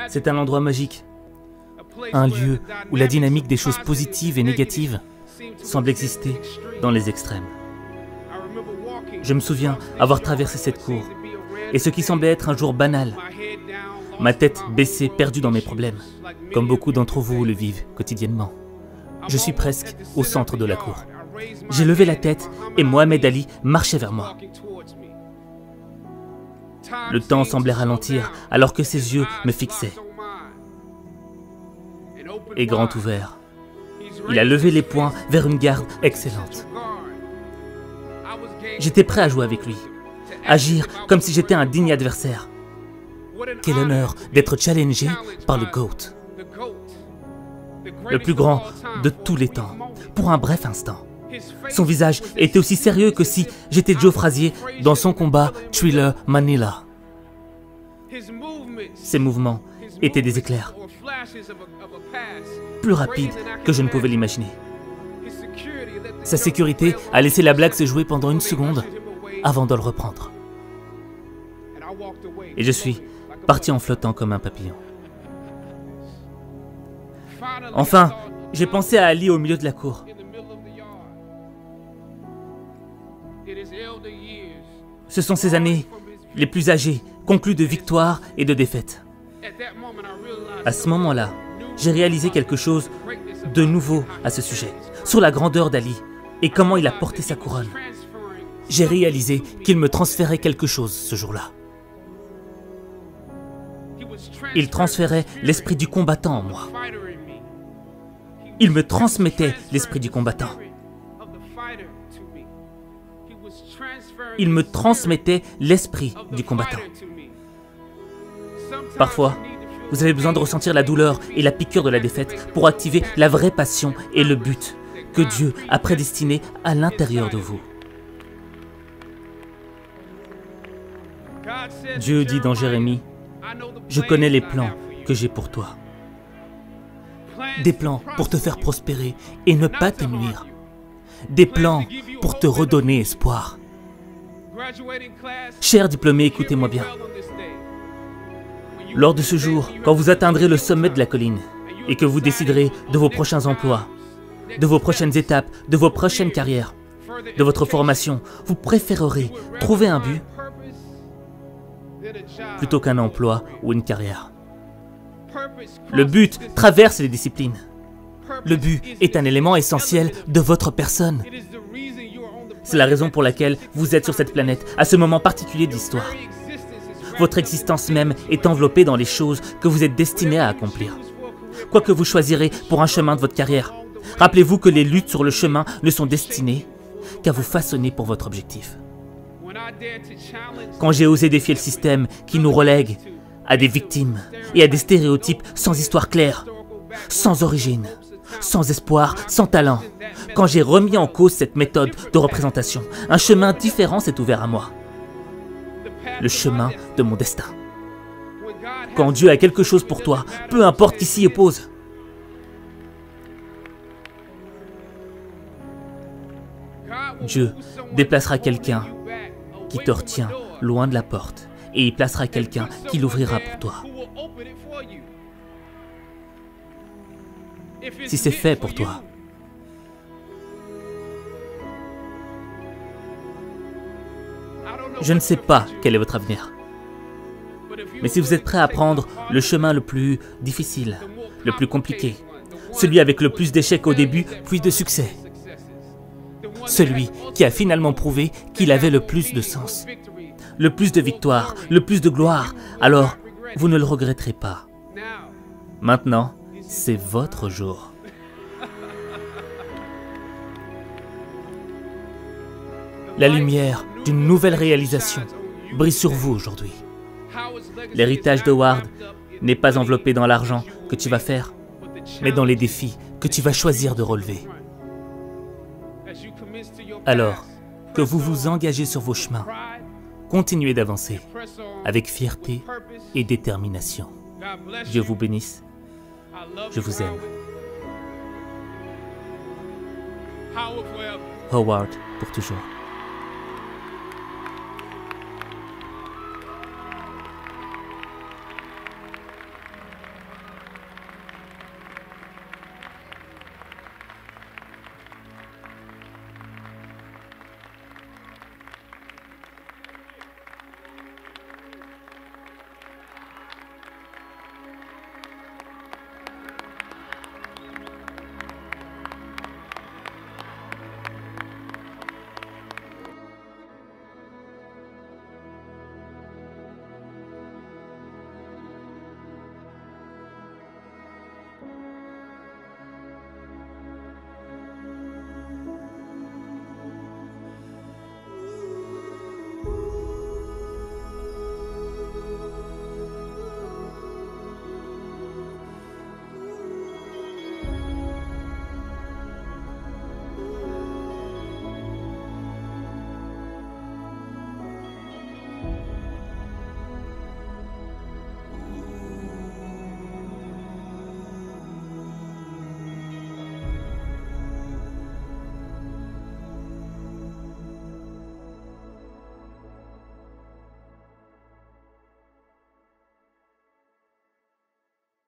C'est un endroit magique, un lieu où la dynamique des choses positives et négatives semble exister dans les extrêmes. Je me souviens avoir traversé cette cour, et ce qui semblait être un jour banal, ma tête baissée, perdue dans mes problèmes, comme beaucoup d'entre vous le vivent quotidiennement. Je suis presque au centre de la cour. J'ai levé la tête et Mohamed Ali marchait vers moi. Le temps semblait ralentir alors que ses yeux me fixaient. Et grand ouvert, il a levé les poings vers une garde excellente. J'étais prêt à jouer avec lui, agir comme si j'étais un digne adversaire. Quel honneur d'être challengé par le GOAT, le plus grand de tous les temps, pour un bref instant. Son visage était aussi sérieux que si j'étais Joe Frazier dans son combat Thriller Manila. Ses mouvements étaient des éclairs, plus rapides que je ne pouvais l'imaginer. Sa sécurité a laissé la blague se jouer pendant une seconde avant de le reprendre. Et je suis parti en flottant comme un papillon. Enfin, j'ai pensé à Ali au milieu de la cour. Ce sont ces années les plus âgées, conclues de victoires et de défaites. À ce moment-là, j'ai réalisé quelque chose de nouveau à ce sujet, sur la grandeur d'Ali et comment il a porté sa couronne. J'ai réalisé qu'il me transférait quelque chose ce jour-là. Il transférait l'esprit du combattant en moi. Il me transmettait l'esprit du combattant. Il me transmettait l'esprit du combattant. Parfois, vous avez besoin de ressentir la douleur et la piqûre de la défaite pour activer la vraie passion et le but que Dieu a prédestiné à l'intérieur de vous. Dieu dit dans Jérémie, « Je connais les plans que j'ai pour toi. » Des plans pour te faire prospérer et ne pas te nuire. Des plans pour te redonner espoir. Chers diplômés, écoutez-moi bien. Lors de ce jour, quand vous atteindrez le sommet de la colline et que vous déciderez de vos prochains emplois, de vos prochaines étapes, de vos prochaines carrières, de votre formation, vous préférerez trouver un but plutôt qu'un emploi ou une carrière. Le but traverse les disciplines. Le but est un élément essentiel de votre personne. C'est la raison pour laquelle vous êtes sur cette planète, à ce moment particulier de l'histoire. Votre existence même est enveloppée dans les choses que vous êtes destiné à accomplir. Quoi que vous choisirez pour un chemin de votre carrière, rappelez-vous que les luttes sur le chemin ne sont destinées qu'à vous façonner pour votre objectif. Quand j'ai osé défier le système qui nous relègue à des victimes et à des stéréotypes sans histoire claire, sans origine, sans espoir, sans talent, quand j'ai remis en cause cette méthode de représentation, un chemin différent s'est ouvert à moi. Le chemin de mon destin. Quand Dieu a quelque chose pour toi, peu importe qui s'y oppose. Dieu déplacera quelqu'un qui te retient loin de la porte et il placera quelqu'un qui l'ouvrira pour toi. Si c'est fait pour toi. Je ne sais pas quel est votre avenir. Mais si vous êtes prêt à prendre le chemin le plus difficile, le plus compliqué, celui avec le plus d'échecs au début, puis de succès, celui qui a finalement prouvé qu'il avait le plus de sens, le plus de victoires, le plus de gloire, alors vous ne le regretterez pas. Maintenant, c'est votre jour. La lumière d'une nouvelle réalisation brille sur vous aujourd'hui. L'héritage de Ward n'est pas enveloppé dans l'argent que tu vas faire, mais dans les défis que tu vas choisir de relever. Alors que vous vous engagez sur vos chemins, continuez d'avancer avec fierté et détermination. Dieu vous bénisse. Je vous aime. Howard pour toujours.